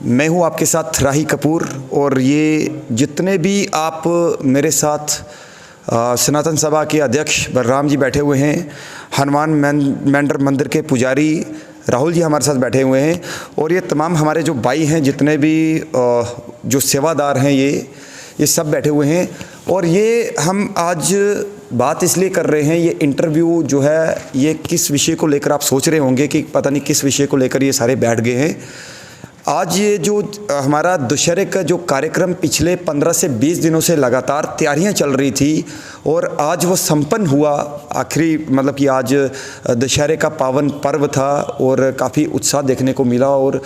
मैं हूं आपके साथ राही कपूर और ये जितने भी आप मेरे साथ सनातन सभा के अध्यक्ष बलराम जी बैठे हुए हैं, हनुमान मेंढर मंदिर के पुजारी राहुल जी हमारे साथ बैठे हुए हैं और ये तमाम हमारे जो भाई हैं, जितने भी जो सेवादार हैं, ये सब बैठे हुए हैं। और ये हम आज बात इसलिए कर रहे हैं, ये इंटरव्यू जो है ये किस विषय को लेकर आप सोच रहे होंगे कि पता नहीं किस विषय को लेकर ये सारे बैठ गए हैं। आज ये जो हमारा दशहरे का जो कार्यक्रम पिछले 15 से 20 दिनों से लगातार तैयारियां चल रही थी और आज वो संपन्न हुआ। आखिरी मतलब कि आज दशहरे का पावन पर्व था और काफ़ी उत्साह देखने को मिला। और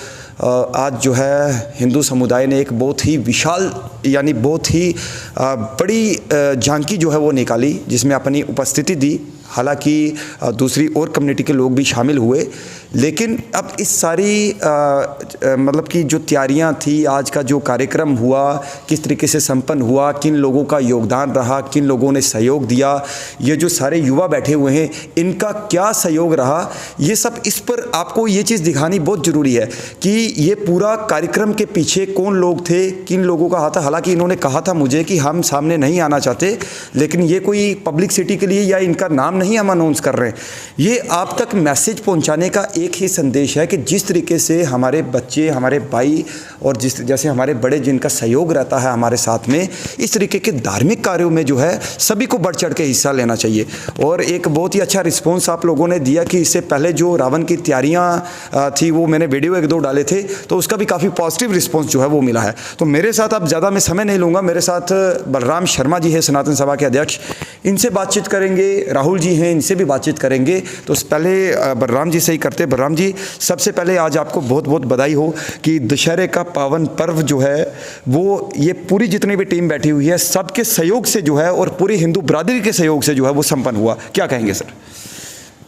आज जो है हिंदू समुदाय ने एक बहुत ही विशाल यानी बहुत ही बड़ी झांकी जो है वो निकाली, जिसमें अपनी उपस्थिति दी। हालांकि दूसरी और कम्युनिटी के लोग भी शामिल हुए, लेकिन अब इस सारी मतलब कि जो तैयारियां थी, आज का जो कार्यक्रम हुआ किस तरीके से संपन्न हुआ, किन लोगों का योगदान रहा, किन लोगों ने सहयोग दिया, ये जो सारे युवा बैठे हुए हैं इनका क्या सहयोग रहा, ये सब इस पर आपको ये चीज़ दिखानी बहुत ज़रूरी है कि ये पूरा कार्यक्रम के पीछे कौन लोग थे, किन लोगों का हाथ था। हालांकि इन्होंने कहा था मुझे कि हम सामने नहीं आना चाहते, लेकिन ये कोई पब्लिसिटी के लिए या इनका नाम नहीं हम अनाउंस कर रहे हैं। ये आप तक मैसेज पहुंचाने का एक ही संदेश है कि जिस तरीके से हमारे बच्चे, हमारे भाई और जैसे हमारे बड़े जिनका सहयोग रहता है हमारे साथ में, इस तरीके के धार्मिक कार्यों में जो है सभी को बढ़ चढ़ के हिस्सा लेना चाहिए। और एक बहुत ही अच्छा रिस्पॉन्स आप लोगों ने दिया कि इससे पहले जो रावण की तैयारियां थी वो मैंने वीडियो 1-2 डाले थे, तो उसका भी काफ़ी पॉजिटिव रिस्पॉन्स जो है वो मिला है। तो मेरे साथ अब ज़्यादा मैं समय नहीं लूँगा, मेरे साथ बलराम शर्मा जी है, सनातन सभा के अध्यक्ष, इनसे बातचीत करेंगे। राहुल जी हैं, इनसे भी बातचीत करेंगे। तो पहले बलराम जी से ही करते। बलराम जी, सबसे पहले आज आपको बहुत बहुत बधाई हो कि दशहरे का पावन पर्व जो है वो ये पूरी जितनी भी टीम बैठी हुई है सबके सहयोग से जो है और पूरी हिंदू बरादरी के सहयोग से जो है वो संपन्न हुआ। क्या कहेंगे सर?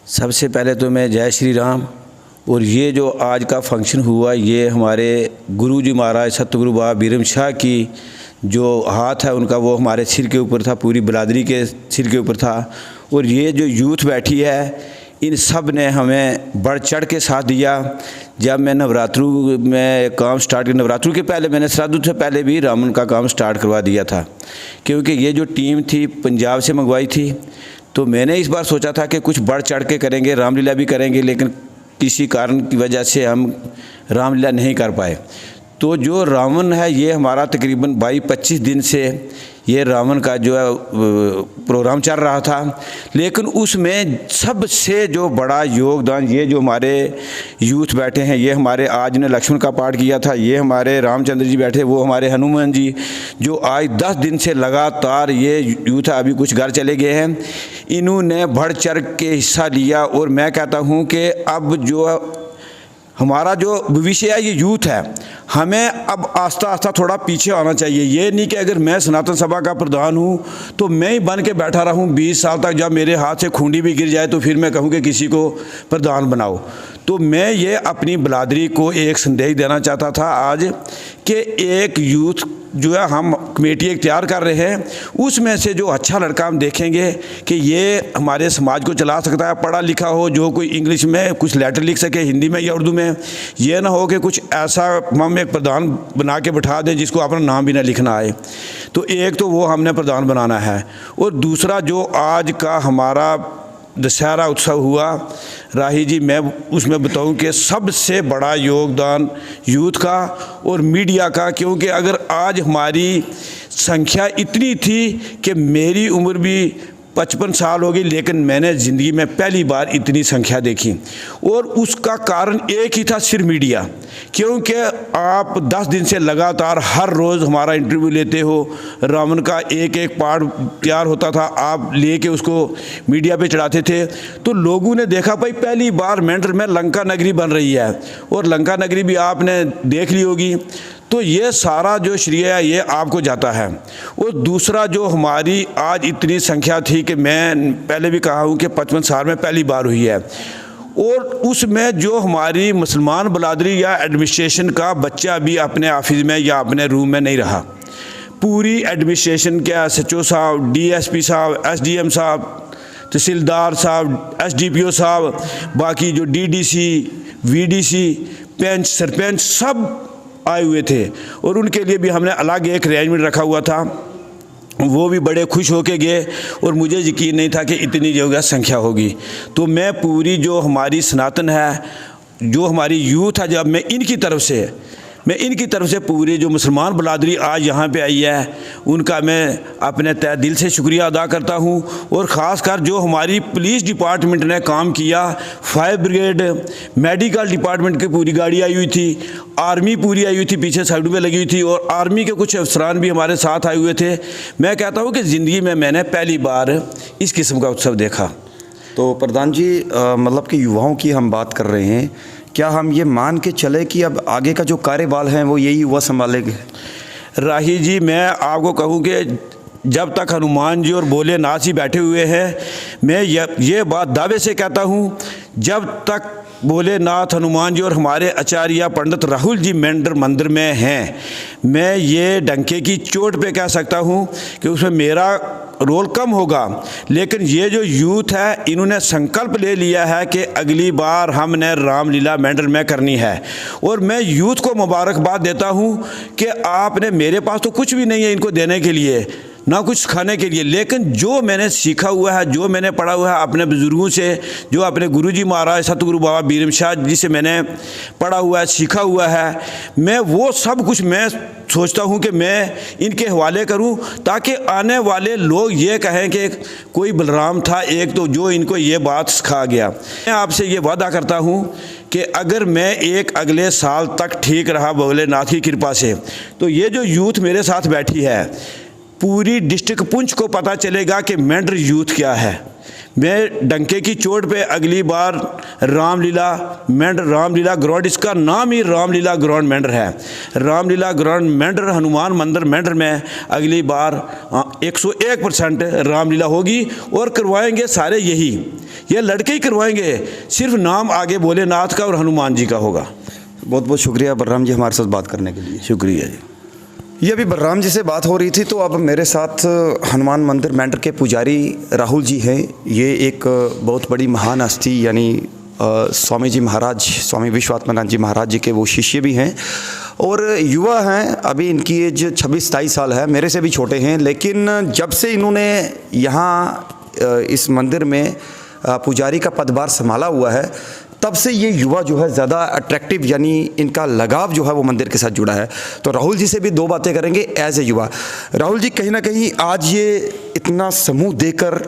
सबसे पहले तो मैं जय श्री राम। और ये जो आज का फंक्शन हुआ, ये हमारे गुरु जी महाराज सतगुरु बाबा बीरम शाह की जो हाथ है उनका, वो हमारे सिर के ऊपर था, पूरी बरादरी के सिर के ऊपर था। और ये जो यूथ बैठी है, इन सब ने हमें बढ़ चढ़ के साथ दिया। जब मैं नवरात्रु में काम स्टार्ट किया, नवरात्रु के पहले मैंने श्राद्ध से पहले भी रावण का काम स्टार्ट करवा दिया था, क्योंकि ये जो टीम थी पंजाब से मंगवाई थी। तो मैंने इस बार सोचा था कि कुछ बढ़ चढ़ के करेंगे, रामलीला भी करेंगे, लेकिन किसी कारण की वजह से हम रामलीला नहीं कर पाए। तो जो रावण है, ये हमारा तकरीबन 22-25 दिन से ये रावण का जो है प्रोग्राम चल रहा था। लेकिन उसमें सबसे जो बड़ा योगदान ये जो हमारे यूथ बैठे हैं, ये हमारे आज ने लक्ष्मण का पाठ किया था, ये हमारे रामचंद्र जी बैठे, वो हमारे हनुमान जी, जो आज 10 दिन से लगातार ये यूथ है, अभी कुछ घर चले गए हैं, इन्होंने बढ़ चढ़ के हिस्सा लिया। और मैं कहता हूँ कि अब जो हमारा जो भविष्य है ये यूथ है, हमें अब आस्ता आस्ता थोड़ा पीछे आना चाहिए। ये नहीं कि अगर मैं सनातन सभा का प्रधान हूँ तो मैं ही बन के बैठा रहूँ 20 साल तक, जब मेरे हाथ से खूंडी भी गिर जाए तो फिर मैं कहूँ कि किसी को प्रधान बनाओ। तो मैं ये अपनी बरादरी को एक संदेश देना चाहता था आज कि एक यूथ जो है हम कमेटी एक तैयार कर रहे हैं, उसमें से जो अच्छा लड़का हम देखेंगे कि ये हमारे समाज को चला सकता है, पढ़ा लिखा हो, जो कोई इंग्लिश में कुछ लेटर लिख सके, हिंदी में या उर्दू में। ये ना हो कि कुछ ऐसा हम एक प्रधान बना के बिठा दें जिसको अपना नाम भी ना लिखना आए। तो एक तो वो हमने प्रधान बनाना है। और दूसरा जो आज का हमारा दशहरा उत्सव हुआ, राही जी, मैं उसमें बताऊं कि सबसे बड़ा योगदान यूथ का और मीडिया का, क्योंकि अगर आज हमारी संख्या इतनी थी कि मेरी उम्र भी 55 साल हो गई, लेकिन मैंने ज़िंदगी में पहली बार इतनी संख्या देखी। और उसका कारण एक ही था, सिर्फ मीडिया। क्योंकि आप 10 दिन से लगातार हर रोज़ हमारा इंटरव्यू लेते हो, रावण का एक एक पार्ट तैयार होता था, आप लेके उसको मीडिया पे चढ़ाते थे। तो लोगों ने देखा भाई पहली बार मेंढर में लंका नगरी बन रही है, और लंका नगरी भी आपने देख ली होगी। तो ये सारा जो श्रेय है ये आपको जाता है। और दूसरा जो हमारी आज इतनी संख्या थी कि मैं पहले भी कहा हूँ कि 55 साल में पहली बार हुई है, और उसमें जो हमारी मुसलमान बरादरी या एडमिनिस्ट्रेशन का बच्चा भी अपने ऑफिस में या अपने रूम में नहीं रहा। पूरी एडमिनिस्ट्रेशन के SHO साहब, DSP साहब, SDM साहब, तहसीलदार साहब, SDPO साहब, बाकी जो DDC, VDC, पंच, सरपंच, सब आए हुए थे और उनके लिए भी हमने अलग एक अरेंजमेंट रखा हुआ था। वो भी बड़े खुश होके गए और मुझे यकीन नहीं था कि इतनी जो है संख्या होगी। तो मैं पूरी जो हमारी सनातन है, जो हमारी यूथ है, जब मैं इनकी तरफ से पूरे जो मुसलमान बरादरी आज यहाँ पे आई है उनका मैं अपने तहे दिल से शुक्रिया अदा करता हूँ। और ख़ास कर जो हमारी पुलिस डिपार्टमेंट ने काम किया, फायर ब्रिगेड, मेडिकल डिपार्टमेंट की पूरी गाड़ी आई हुई थी, आर्मी पूरी आई हुई थी, पीछे साइड में लगी हुई थी और आर्मी के कुछ अफसरान भी हमारे साथ आए हुए थे। मैं कहता हूँ कि ज़िंदगी में मैंने पहली बार इस किस्म का उत्सव देखा। तो प्रधान जी, मतलब कि युवाओं की हम बात कर रहे हैं, क्या हम ये मान के चले कि अब आगे का जो कार्यभार है वो यही युवा संभालेंगे? राही जी, मैं आपको कहूँ कि जब तक हनुमान जी और भोलेनाथ जी बैठे हुए हैं, मैं ये बात दावे से कहता हूँ, जब तक भोलेनाथ, हनुमान जी और हमारे आचार्य पंडित राहुल जी मेंढर मंदिर में हैं, मैं ये डंके की चोट पे कह सकता हूँ कि उसमें मेरा रोल कम होगा। लेकिन ये जो यूथ है, इन्होंने संकल्प ले लिया है कि अगली बार हमने रामलीला मेंढर में करनी है। और मैं यूथ को मुबारकबाद देता हूँ कि आपने, मेरे पास तो कुछ भी नहीं है इनको देने के लिए, ना कुछ खाने के लिए, लेकिन जो मैंने सीखा हुआ है, जो मैंने पढ़ा हुआ है अपने बुज़ुर्गों से, जो अपने गुरुजी महाराज सतगुरु बाबा बीरम शाह जी से मैंने पढ़ा हुआ है, सीखा हुआ है, मैं वो सब कुछ मैं सोचता हूँ कि मैं इनके हवाले करूँ, ताकि आने वाले लोग ये कहें कि कोई बलराम था एक, तो जो इनको ये बात सिखा गया। मैं आपसे ये वादा करता हूँ कि अगर मैं एक अगले साल तक ठीक रहा भोलेनाथ की कृपा से, तो ये जो यूथ मेरे साथ बैठी है, पूरी डिस्ट्रिक्ट पुंछ को पता चलेगा कि मेंढर यूथ क्या है। मैं डंके की चोट पे अगली बार रामलीला मेंढर, रामलीला ग्राउंड, इसका नाम ही रामलीला ग्राउंड मेंढर है, रामलीला ग्राउंड मेंढर हनुमान मंदिर मेंढर में अगली बार 101% रामलीला होगी। और करवाएंगे सारे यही, ये लड़के ही करवाएंगे, सिर्फ नाम आगे भोलेनाथ का और हनुमान जी का होगा। बहुत बहुत शुक्रिया बलराम जी हमारे साथ बात करने के लिए। शुक्रिया जी। ये अभी बलराम जी से बात हो रही थी, तो अब मेरे साथ हनुमान मंदिर मेंढर के पुजारी राहुल जी हैं। ये एक बहुत बड़ी महान हस्ती, यानी स्वामी जी महाराज, स्वामी विश्वात्मानंद जी महाराज जी के वो शिष्य भी हैं और युवा हैं। अभी इनकी एज 26-27 साल है, मेरे से भी छोटे हैं। लेकिन जब से इन्होंने यहाँ इस मंदिर में पुजारी का पदभार संभाला हुआ है, तब से ये युवा जो है ज़्यादा अट्रैक्टिव, यानी इनका लगाव जो है वो मंदिर के साथ जुड़ा है। तो राहुल जी से भी दो बातें करेंगे एज ए युवा। राहुल जी, कहीं ना कहीं आज ये इतना समूह देकर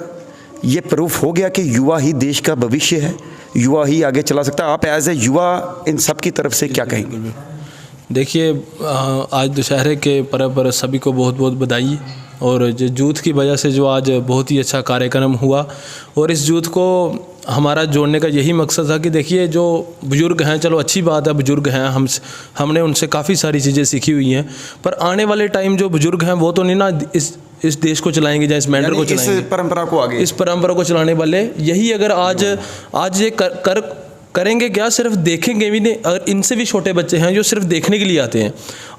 ये प्रूफ हो गया कि युवा ही देश का भविष्य है, युवा ही आगे चला सकता है। आप एज ए युवा इन सब की तरफ से क्या कहेंगे? देखिए, आज दशहरे के पर्व पर सभी को बहुत बहुत बधाई। और जो यूथ की वजह से जो आज बहुत ही अच्छा कार्यक्रम हुआ, और इस यूथ को हमारा जोड़ने का यही मकसद था कि देखिए, जो बुज़ुर्ग हैं, चलो अच्छी बात है, बुज़ुर्ग हैं, हमने उनसे काफ़ी सारी चीज़ें सीखी हुई हैं, पर आने वाले टाइम जो बुज़ुर्ग हैं वो तो नहीं ना इस देश को चलाएंगे या इस मेंढर को चलाएंगे, इस परंपरा को आगे, इस परंपरा को चलाने वाले यही। अगर आज ये करेंगे क्या, सिर्फ देखेंगे भी नहीं। अगर इनसे भी छोटे बच्चे हैं जो सिर्फ देखने के लिए आते हैं,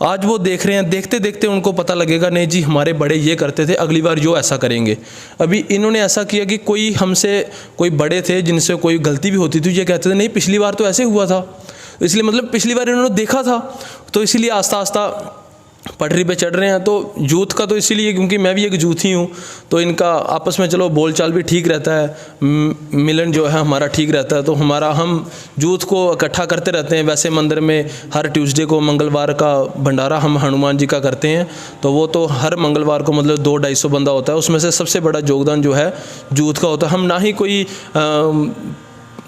आज वो देख रहे हैं, देखते देखते उनको पता लगेगा, नहीं जी हमारे बड़े ये करते थे, अगली बार जो ऐसा करेंगे। अभी इन्होंने ऐसा किया कि कोई बड़े थे जिनसे कोई गलती भी होती थी, ये कहते थे नहीं पिछली बार तो ऐसे हुआ था, इसलिए मतलब पिछली बार इन्होंने देखा था, तो इसीलिए आस्ता आस्ता पटरी पे चढ़ रहे हैं। तो यूथ का तो इसीलिए, क्योंकि मैं भी एक यूथ ही हूँ, तो इनका आपस में चलो बोलचाल भी ठीक रहता है, मिलन जो है हमारा ठीक रहता है। तो हम यूथ को इकट्ठा करते रहते हैं। वैसे मंदिर में हर ट्यूसडे को, मंगलवार का भंडारा हम हनुमान जी का करते हैं, तो वो तो हर मंगलवार को मतलब 200-250 बंदा होता है, उसमें से सबसे बड़ा योगदान जो है यूथ का होता है। हम ना ही कोई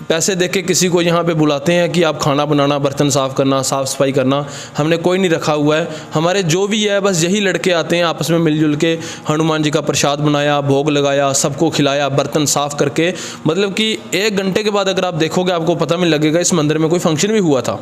पैसे दे के किसी को यहाँ पे बुलाते हैं कि आप खाना बनाना, बर्तन साफ़ करना, साफ़ सफाई करना, हमने कोई नहीं रखा हुआ है। हमारे जो भी है बस यही लड़के आते हैं, आपस में मिलजुल के हनुमान जी का प्रसाद बनाया, भोग लगाया, सबको खिलाया, बर्तन साफ़ करके, मतलब कि 1 घंटे के बाद अगर आप देखोगे आपको पता नहीं लगेगा इस मंदिर में कोई फंक्शन भी हुआ था।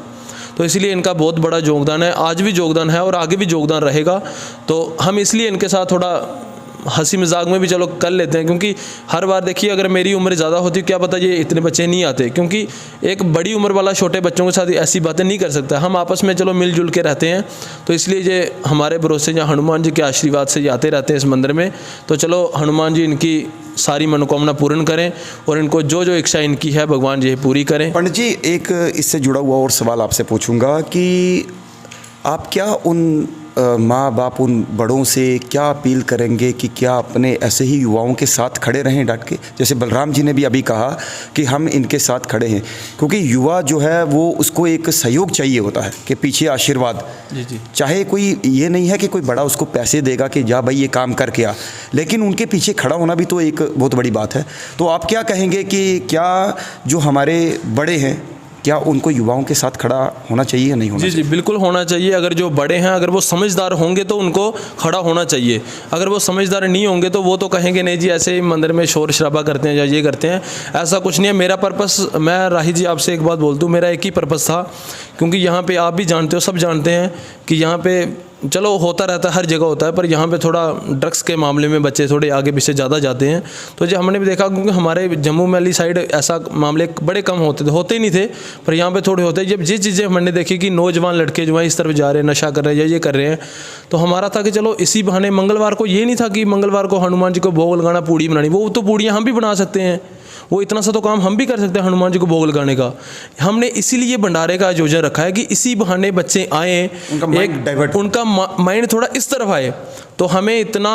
तो इसलिए इनका बहुत बड़ा योगदान है, आज भी योगदान है और आगे भी योगदान रहेगा। तो हम इसलिए इनके साथ थोड़ा हंसी मजाक में भी चलो कर लेते हैं, क्योंकि हर बार देखिए अगर मेरी उम्र ज़्यादा होती क्या पता ये इतने बच्चे नहीं आते, क्योंकि एक बड़ी उम्र वाला छोटे बच्चों के साथ ऐसी बातें नहीं कर सकता। हम आपस में चलो मिलजुल के रहते हैं, तो इसलिए ये हमारे भरोसे या हनुमान जी के आशीर्वाद से ये आते रहते हैं इस मंदिर में। तो चलो हनुमान जी इनकी सारी मनोकामना पूर्ण करें और इनको जो जो इच्छा इनकी है भगवान जी पूरी करें। पंडित जी, एक इससे जुड़ा हुआ और सवाल आपसे पूछूंगा कि आप क्या उन माँ बाप, उन बड़ों से क्या अपील करेंगे कि क्या अपने ऐसे ही युवाओं के साथ खड़े रहें डट के? जैसे बलराम जी ने भी अभी कहा कि हम इनके साथ खड़े हैं, क्योंकि युवा जो है वो उसको एक सहयोग चाहिए होता है कि पीछे आशीर्वाद। जी। चाहे कोई ये नहीं है कि कोई बड़ा उसको पैसे देगा कि जा भाई ये काम करके आ, लेकिन उनके पीछे खड़ा होना भी तो एक बहुत बड़ी बात है। तो आप क्या कहेंगे कि क्या जो हमारे बड़े हैं, क्या उनको युवाओं के साथ खड़ा होना चाहिए या नहीं होना चाहिए? जी, बिल्कुल होना चाहिए। अगर जो बड़े हैं, अगर वो समझदार होंगे तो उनको खड़ा होना चाहिए। अगर वो समझदार नहीं होंगे तो वो तो कहेंगे नहीं जी ऐसे ही मंदिर में शोर शराबा करते हैं या ये करते हैं। ऐसा कुछ नहीं है। मेरा पर्पस, मैं राही जी आपसे एक बात बोल दूँ, मेरा एक ही पर्पस था, क्योंकि यहाँ पे आप भी जानते हो, सब जानते हैं कि यहाँ पे चलो होता रहता है, हर जगह होता है, पर यहाँ पे थोड़ा ड्रग्स के मामले में बच्चे थोड़े आगे पीछे ज़्यादा जाते हैं। तो जो हमने भी देखा, क्योंकि हमारे जम्मू वाली साइड ऐसा मामले बड़े कम होते ही नहीं थे, पर यहाँ पे थोड़े होते हैं। जब ये चीज़ें हमने देखी कि नौजवान लड़के जो हैं इस तरफ जा रहे हैं, नशा कर रहे हैं या ये कर रहे हैं, तो हमारा था कि चलो इसी बहाने मंगलवार को, ये नहीं था कि मंगलवार को हनुमान जी को भोग लगाना, पूड़ी बनानी, वो तो पूड़ियाँ हम भी बना सकते हैं, वो इतना सा तो काम हम भी कर सकते हैं हनुमान जी को भोग लगाने का। हमने इसीलिए भंडारे का आयोजन रखा है कि इसी बहाने बच्चे आए, उनका माइंड थोड़ा इस तरफ आए। तो हमें इतना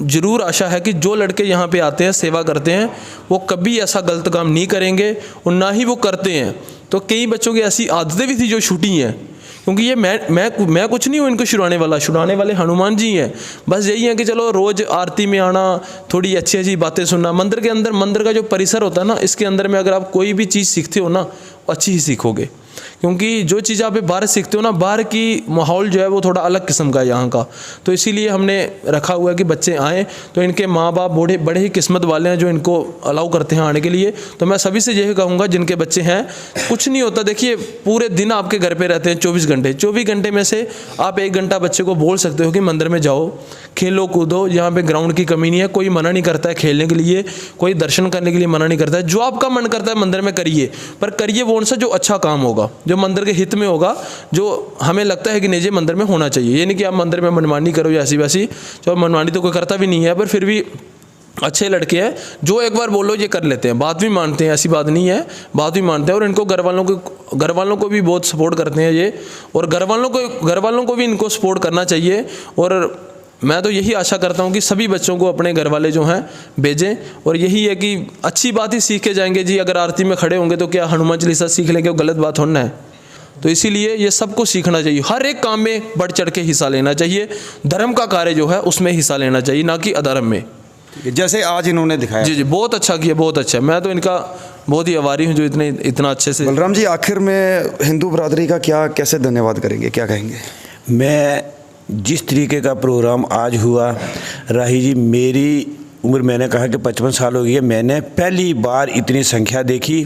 ज़रूर आशा है कि जो लड़के यहाँ पे आते हैं, सेवा करते हैं, वो कभी ऐसा गलत काम नहीं करेंगे और ना ही वो करते हैं। तो कई बच्चों की ऐसी आदतें भी थी जो छूटी हैं, क्योंकि ये मैं कुछ नहीं हूँ इनको छुड़ाने वाले हनुमान जी हैं। बस यही है कि चलो रोज़ आरती में आना, थोड़ी अच्छी अच्छी बातें सुनना। मंदिर के अंदर, मंदिर का जो परिसर होता है ना, इसके अंदर में अगर आप कोई भी चीज़ सीखते हो ना, अच्छी ही सीखोगे, क्योंकि जो चीज़ आप बाहर सीखते हो ना, बाहर की माहौल जो है वो थोड़ा अलग किस्म का है यहाँ का। तो इसीलिए हमने रखा हुआ है कि बच्चे आएँ, तो इनके माँ बाप बड़े ही किस्मत वाले हैं जो इनको अलाउ करते हैं आने के लिए। तो मैं सभी से यही कहूँगा जिनके बच्चे हैं, कुछ नहीं होता। देखिए पूरे दिन आपके घर पे रहते हैं 24 घंटे में से आप 1 घंटा बच्चे को बोल सकते हो कि मंदिर में जाओ, खेलो कूदो। यहाँ पे ग्राउंड की कमी नहीं है, कोई मना नहीं करता है खेलने के लिए, कोई दर्शन करने के लिए मना नहीं करता है। जो आपका मन करता है मंदिर में करिए, पर करिए वो उनसे जो अच्छा काम होगा, जो मंदिर के हित में होगा, जो हमें लगता है कि निजी मंदिर में होना चाहिए। ये नहीं कि आप मंदिर में मनमानी करो या ऐसी वैसी। जो मनमानी तो कोई करता भी नहीं है, पर फिर भी अच्छे लड़के हैं जो एक बार बोलो ये कर लेते हैं, बात भी मानते हैं, ऐसी बात नहीं है, बात भी मानते हैं। और इनको घर वालों को भी बहुत सपोर्ट करते हैं ये, और घर वालों को भी इनको सपोर्ट करना चाहिए। और मैं तो यही आशा करता हूँ कि सभी बच्चों को अपने घर वाले जो हैं भेजें, और यही है कि अच्छी बात ही सीख के जाएंगे जी। अगर आरती में खड़े होंगे तो क्या हनुमान चालीसा सीख लेंगे, वो गलत बात होना है। तो इसीलिए ये सबको सीखना चाहिए, हर एक काम में बढ़ चढ़ के हिस्सा लेना चाहिए। धर्म का कार्य जो है उसमें हिस्सा लेना चाहिए, ना कि अधर्म में। जैसे आज इन्होंने दिखाया। जी, बहुत अच्छा किया, बहुत अच्छा। मैं तो इनका बहुत ही आभारी हूँ जो इतना अच्छे से। बलराम जी, आखिर में हिंदू बरादरी का कैसे धन्यवाद करेंगे, क्या कहेंगे? मैं जिस तरीके का प्रोग्राम आज हुआ, राही जी, मेरी उम्र, मैंने कहा कि 55 साल हो गई है, मैंने पहली बार इतनी संख्या देखी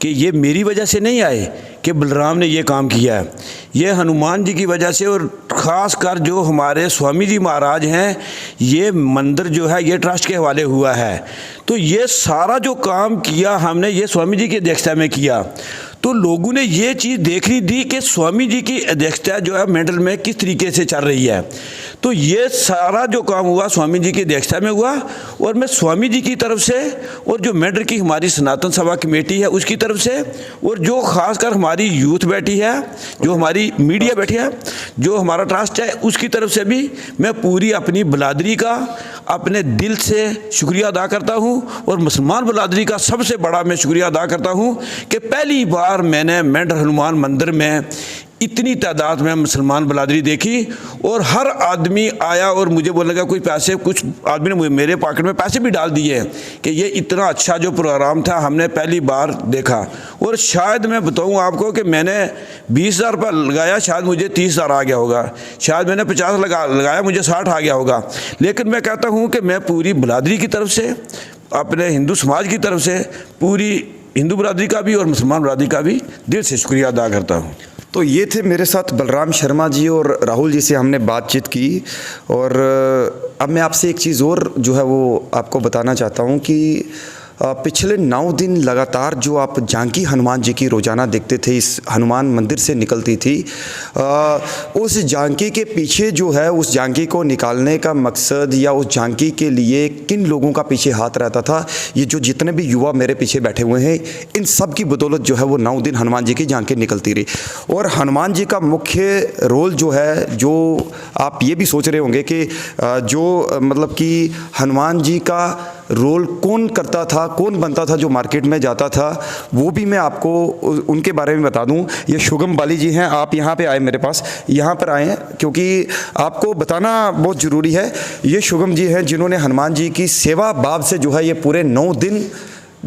कि ये मेरी वजह से नहीं आए कि बलराम ने ये काम किया है, ये हनुमान जी की वजह से। और ख़ास कर जो हमारे स्वामी जी महाराज हैं, ये मंदिर जो है ये ट्रस्ट के हवाले हुआ है, तो ये सारा जो काम किया हमने ये स्वामी जी की अध्यक्षता में किया। तो लोगों ने ये चीज़ देखनी थी कि स्वामी जी की अध्यक्षता जो है मेडल में किस तरीके से चल रही है। तो ये सारा जो काम हुआ स्वामी जी की अध्यक्षता में हुआ, और मैं स्वामी जी की तरफ से, और जो मेडल की हमारी सनातन सभा कमेटी है उसकी तरफ से, और जो खासकर हमारी यूथ बैठी है, जो हमारी मीडिया बैठी है, जो हमारा ट्रस्ट है, उसकी तरफ से भी मैं पूरी अपनी बलादरी का अपने दिल से शुक्रिया अदा करता हूँ। और मुसलमान बलादरी का सबसे बड़ा मैं शुक्रिया अदा करता हूँ कि पहली बार मैंने मेंढर हनुमान मंदिर में इतनी तादाद में मुसलमान बलादरी देखी, और हर आदमी आया और मुझे बोलने लगा कोई पैसे, कुछ आदमी ने मेरे पॉकेट में पैसे भी डाल दिए कि ये इतना अच्छा जो प्रोग्राम था हमने पहली बार देखा। और शायद मैं बताऊं आपको कि मैंने 20,000 रुपये लगाया, शायद मुझे 30,000 आ गया होगा, शायद मैंने 50 लगाया, मुझे 60 आ गया होगा। लेकिन मैं कहता हूँ कि मैं पूरी बलादरी की तरफ से, अपने हिंदू समाज की तरफ से, पूरी हिंदू बरादरी का भी और मुसलमान बरादरी का भी दिल से शुक्रिया अदा करता हूँ। तो ये थे मेरे साथ बलराम शर्मा जी, और राहुल जी से हमने बातचीत की। और अब मैं आपसे एक चीज़ और जो है वो आपको बताना चाहता हूँ कि पिछले 9 दिन लगातार जो आप झांकी हनुमान जी की रोज़ाना देखते थे इस हनुमान मंदिर से निकलती थी, उस झांकी के पीछे जो है, उस झांकी को निकालने का मकसद या उस झांकी के लिए किन लोगों का पीछे हाथ रहता था, ये जो जितने भी युवा मेरे पीछे बैठे हुए हैं, इन सब की बदौलत जो है वो 9 दिन हनुमान जी की झांकी निकलती रही। और हनुमान जी का मुख्य रोल जो है, जो आप ये भी सोच रहे होंगे कि जो मतलब कि हनुमान जी का रोल कौन करता था, कौन बनता था जो मार्केट में जाता था, वो भी मैं आपको उनके बारे में बता दूं। ये शुगम बाली जी हैं, आप यहाँ पे आए, मेरे पास यहाँ पर आए हैं क्योंकि आपको बताना बहुत ज़रूरी है। ये शुगम जी हैं जिन्होंने हनुमान जी की सेवा भाव से जो है ये पूरे 9 दिन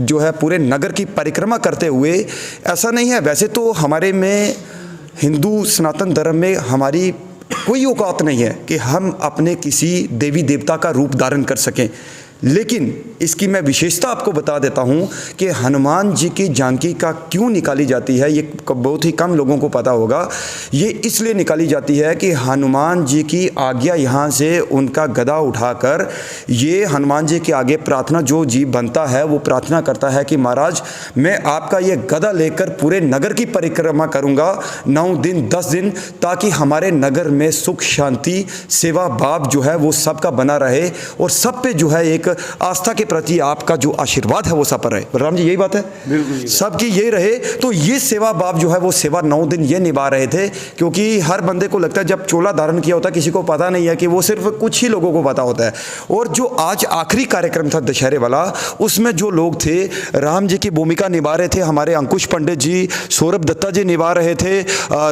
जो है पूरे नगर की परिक्रमा करते हुए, ऐसा नहीं है वैसे तो हमारे में हिंदू सनातन धर्म में हमारी कोई औकात नहीं है कि हम अपने किसी देवी देवता का रूप धारण कर सकें, लेकिन इसकी मैं विशेषता आपको बता देता हूं कि हनुमान जी की झांकी का क्यों निकाली जाती है, ये बहुत ही कम लोगों को पता होगा। ये इसलिए निकाली जाती है कि हनुमान जी की आज्ञा यहाँ से उनका गदा उठाकर ये हनुमान जी के आगे प्रार्थना, जो जीव बनता है वो प्रार्थना करता है कि महाराज मैं आपका ये गदा लेकर पूरे नगर की परिक्रमा करूँगा 9 दिन 10 दिन, ताकि हमारे नगर में सुख शांति सेवा भाव जो है वो सबका बना रहे और सब पे जो है एक आस्था के प्रति आपका जो आशीर्वाद है वो सब पर रहे। बलराम जी यही बात है, बिल्कुल सबकी यही रहे। तो ये सेवा भाव जो है वो सेवा 9 दिन ये निभा रहे थे, क्योंकि हर बंदे को लगता है जब चोला धारण किया होता है किसी को पता नहीं है कि वो सिर्फ कुछ ही लोगों को पता होता है। और जो आज आखिरी कार्यक्रम था दशहरे वाला, उसमें जो लोग थे राम जी की भूमिका निभा रहे थे, हमारे अंकुश पंडित जी, सौरभ दत्ता जी निभा रहे थे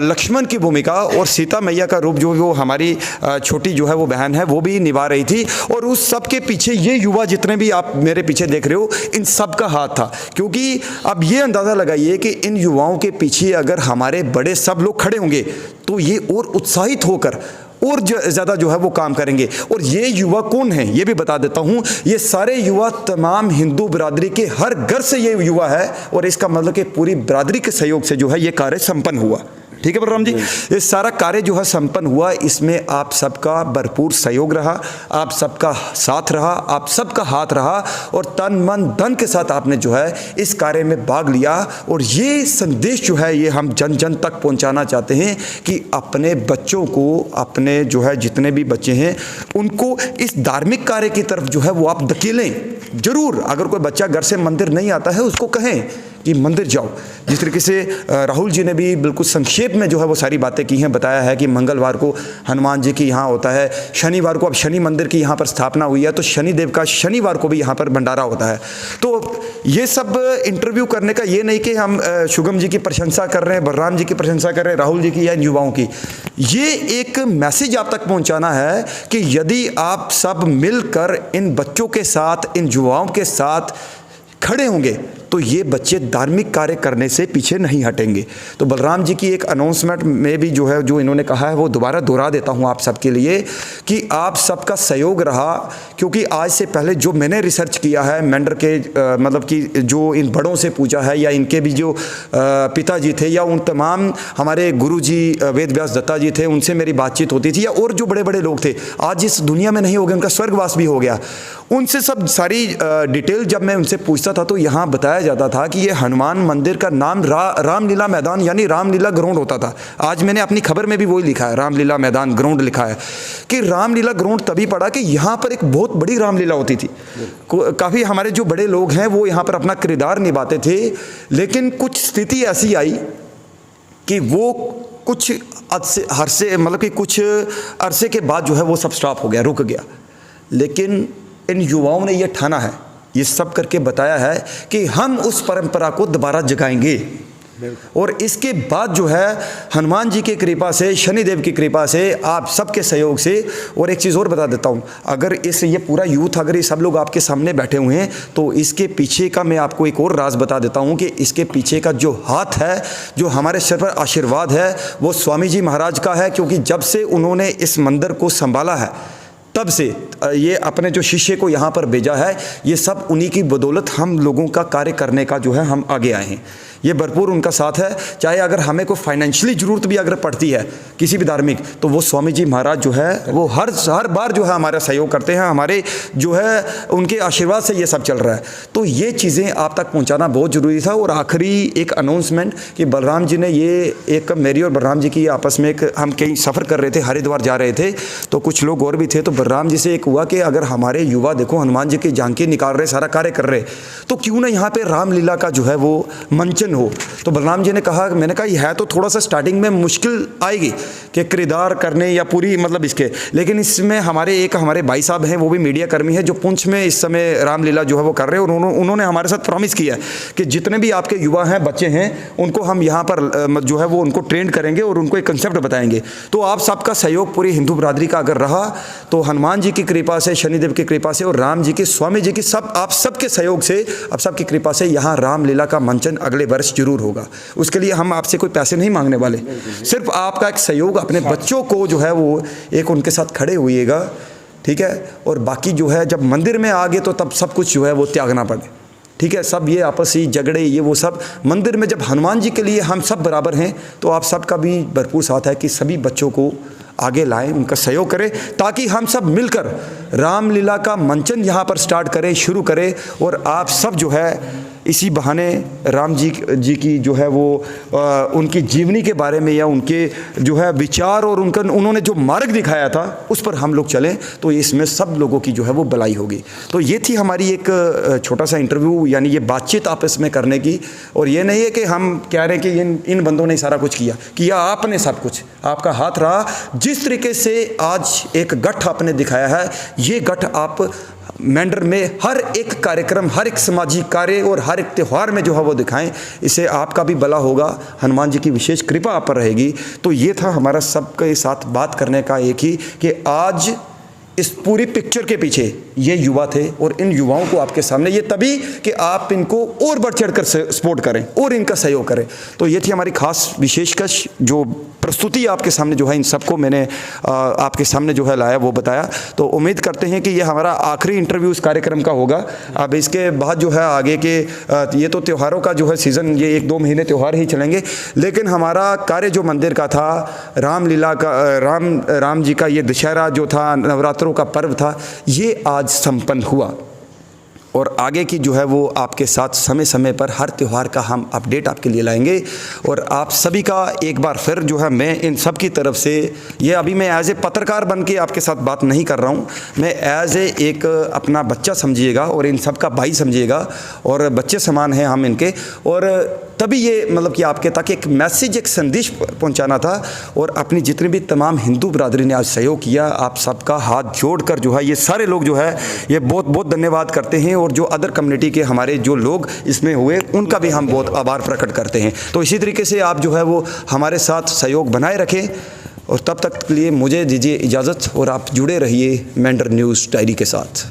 लक्ष्मण की भूमिका, और सीता मैया का रूप जो वो हमारी छोटी जो है वो बहन है वो भी निभा रही थी। और उस सब के पीछे ये युवा जितने भी आप मेरे पीछे देख रहे हो, इन सब का हाथ था। क्योंकि अब ये अंदाज़ा लगाइए कि इन युवाओं के पीछे अगर हमारे बड़े सब लोग खड़े होंगे तो ये और उत्साहित होकर और ज़्यादा जो है वो काम करेंगे। और ये युवा कौन है ये भी बता देता हूँ, ये सारे युवा तमाम हिंदू बिरादरी के हर घर से ये युवा है, और इसका मतलब कि पूरी बिरादरी के सहयोग से जो है ये कार्य संपन्न हुआ। ठीक है बलराम जी, ये सारा कार्य जो है संपन्न हुआ, इसमें आप सबका भरपूर सहयोग रहा, आप सबका साथ रहा, आप सबका हाथ रहा, और तन मन धन के साथ आपने जो है इस कार्य में भाग लिया। और ये संदेश जो है ये हम जन जन तक पहुंचाना चाहते हैं कि अपने बच्चों को, अपने जो है जितने भी बच्चे हैं उनको इस धार्मिक कार्य की तरफ जो है वो आप धकेलें जरूर। अगर कोई बच्चा घर से मंदिर नहीं आता है उसको कहें कि मंदिर जाओ। जिस तरीके से राहुल जी ने भी बिल्कुल संक्षेप में जो है वो सारी बातें की हैं, बताया है कि मंगलवार को हनुमान जी की यहाँ होता है, शनिवार को अब शनि मंदिर की यहाँ पर स्थापना हुई है तो शनिदेव का शनिवार को भी यहाँ पर भंडारा होता है। तो ये सब इंटरव्यू करने का ये नहीं कि हम शुगम जी की प्रशंसा कर रहे हैं, बलराम जी की प्रशंसा कर रहे हैं, राहुल जी की या इन युवाओं की। ये एक मैसेज आप तक पहुँचाना है कि यदि आप सब मिलकर इन बच्चों के साथ, इन युवाओं के साथ खड़े होंगे तो ये बच्चे धार्मिक कार्य करने से पीछे नहीं हटेंगे। तो बलराम जी की एक अनाउंसमेंट में भी जो है जो इन्होंने कहा है वो दोबारा दोहरा देता हूँ आप सबके लिए कि आप सबका सहयोग रहा। क्योंकि आज से पहले जो मैंने रिसर्च किया है मेंढर के मतलब कि जो इन बड़ों से पूछा है, या इनके भी जो पिताजी थे, या उन तमाम हमारे गुरुजी वेद व्यास दत्ता जी थे, उनसे मेरी बातचीत होती थी, या और जो बड़े बड़े लोग थे आज इस दुनिया में नहीं हो गए, उनका स्वर्गवास भी हो गया, उनसे सब सारी डिटेल जब मैं उनसे पूछता था तो यहाँ बताया जाता था कि ये हनुमान मंदिर का नाम रामलीला मैदान यानी रामलीला ग्राउंड होता था। आज मैंने अपनी खबर में भी वही लिखा है, रामलीला मैदान ग्राउंड लिखा है कि रामलीला ग्राउंड तभी पड़ा कि यहाँ पर एक बहुत बड़ी रामलीला होती थी। काफ़ी हमारे जो बड़े लोग हैं वो यहाँ पर अपना किरदार निभाते थे, लेकिन कुछ स्थिति ऐसी आई कि वो कुछ अरसे मतलब कि कुछ अरसे के बाद जो है वो सब स्टॉप हो गया, रुक गया। लेकिन इन युवाओं ने ये ठाना है, ये सब करके बताया है कि हम उस परंपरा को दोबारा जगाएंगे। और इसके बाद जो है हनुमान जी की कृपा से, शनिदेव की कृपा से, आप सबके सहयोग से, और एक चीज़ और बता देता हूँ, अगर ये पूरा यूथ अगर ये सब लोग आपके सामने बैठे हुए हैं तो इसके पीछे का मैं आपको एक और राज बता देता हूँ कि इसके पीछे का जो हाथ है, जो हमारे सर पर आशीर्वाद है, वो स्वामी जी महाराज का है। क्योंकि जब से उन्होंने इस मंदिर को संभाला है तब से ये अपने जो शिष्य को यहाँ पर भेजा है, ये सब उन्हीं की बदौलत हम लोगों का कार्य करने का जो है हम आगे आए हैं। ये भरपूर उनका साथ है। चाहे अगर हमें कोई फाइनेंशियली ज़रूरत भी अगर पड़ती है किसी भी धार्मिक, तो वो स्वामी जी महाराज जो है वो हर बार जो है हमारा सहयोग करते हैं। हमारे जो है उनके आशीर्वाद से ये सब चल रहा है। तो ये चीज़ें आप तक पहुंचाना बहुत ज़रूरी था। और आखिरी एक अनाउंसमेंट कि बलराम जी ने ये एक, मेरी और बलराम जी की आपस में एक, हम कहीं सफ़र कर रहे थे, हरिद्वार जा रहे थे, तो कुछ लोग और भी थे। तो बलराम जी से एक हुआ कि अगर हमारे युवा देखो हनुमान जी की झांकी निकाल रहे, सारा कार्य कर रहे, तो क्यों ना यहाँ पे रामलीला का जो है वो मंचन हो। तो बलराम जी ने कहा, मैंने कहा यह है तो थोड़ा सा स्टार्टिंग में मुश्किल आएगी कि किरदार करने या पूरी मतलब इसके, लेकिन इसमें हमारे भाई साहब हैं, वो भी मीडिया कर्मी है, जो पुंछ में इस समय रामलीला जो है वो कर रहे हैं। और उन्होंने हमारे साथ प्रॉमिस किया है कि जितने भी आपके युवा हैं, बच्चे हैं, उनको हम यहाँ पर जो है वो उनको ट्रेन करेंगे और उनको एक कंसेप्ट बताएंगे। तो आप सबका सहयोग पूरी हिंदू बरादरी का अगर रहा तो हनुमान जी की कृपा से, शनिदेव की कृपा से और राम जी की, स्वामी जी की, आप सबके सहयोग से, आप सबकी कृपा से यहाँ रामलीला का मंचन अगले वर्ष जरूर होगा। उसके लिए हम आपसे कोई पैसे नहीं मांगने वाले, सिर्फ आपका एक सहयोग, अपने बच्चों को जो है वो एक उनके साथ खड़े होइएगा, ठीक है। और बाकी जो है जब मंदिर में आ गए तो तब सब कुछ जो है वो त्यागना पड़े, ठीक है। सब ये आपसी झगड़े ये वो सब मंदिर में, जब हनुमान जी के लिए हम सब बराबर हैं, तो आप सबका भी भरपूर साथ है कि सभी बच्चों को आगे लाएं, उनका सहयोग करें, ताकि हम सब मिलकर रामलीला का मंचन यहाँ पर स्टार्ट करें, शुरू करें। और आप सब जो है इसी बहाने राम जी की जो है वो उनकी जीवनी के बारे में या उनके जो है विचार और उन्होंने जो मार्ग दिखाया था उस पर हम लोग चलें, तो इसमें सब लोगों की जो है वो भलाई होगी। तो ये थी हमारी एक छोटा सा इंटरव्यू, यानी ये बातचीत आपस में करने की। और ये नहीं है कि हम कह रहे हैं कि इन बंदों ने सारा कुछ किया आपने सब कुछ, आपका हाथ रहा। जिस तरीके से आज एक गठ आपने दिखाया है, ये गठ आप मेंढर में हर एक कार्यक्रम, हर एक सामाजिक कार्य और हर एक त्यौहार में जो है वो दिखाएं, इससे आपका भी भला होगा, हनुमान जी की विशेष कृपा आप पर रहेगी। तो ये था हमारा सबके साथ बात करने का एक ही, कि आज इस पूरी पिक्चर के पीछे ये युवा थे और इन युवाओं को आपके सामने, ये तभी कि आप इनको और बढ़ चढ़ कर सपोर्ट करें और इनका सहयोग करें। तो ये थी हमारी खास विशेषकश जो प्रस्तुति आपके सामने जो है, इन सबको मैंने आपके सामने जो है लाया, वो बताया। तो उम्मीद करते हैं कि ये हमारा आखिरी इंटरव्यू इस कार्यक्रम का होगा। अब इसके बाद जो है आगे के ये तो त्योहारों का जो है सीज़न, ये 1-2 महीने त्यौहार ही चलेंगे, लेकिन हमारा कार्य जो मंदिर का था, रामलीला का, राम जी का ये दशहरा जो था, नवरात्रों का पर्व था, ये आज संपन्न हुआ। और आगे की जो है वो आपके साथ समय समय पर हर त्यौहार का हम अपडेट आपके लिए लाएंगे। और आप सभी का एक बार फिर जो है मैं इन सब की तरफ से, ये अभी मैं एज ए पत्रकार बन के आपके साथ बात नहीं कर रहा हूँ, मैं एज ए एक अपना बच्चा समझिएगा और इन सब का भाई समझिएगा, और बच्चे समान हैं हम इनके। और तभी ये मतलब कि आपके तक एक मैसेज, एक संदेश पहुंचाना था। और अपनी जितनी भी तमाम हिंदू बरादरी ने आज सहयोग किया, आप सबका हाथ जोड़कर जो है ये सारे लोग जो है ये बहुत बहुत धन्यवाद करते हैं। और जो अदर कम्युनिटी के हमारे जो लोग इसमें हुए, उनका भी हम बहुत आभार प्रकट करते हैं। तो इसी तरीके से आप जो है वो हमारे साथ सहयोग बनाए रखें। और तब तक के लिए मुझे दीजिए इजाज़त, और आप जुड़े रहिए मेंढर न्यूज़ डायरी के साथ।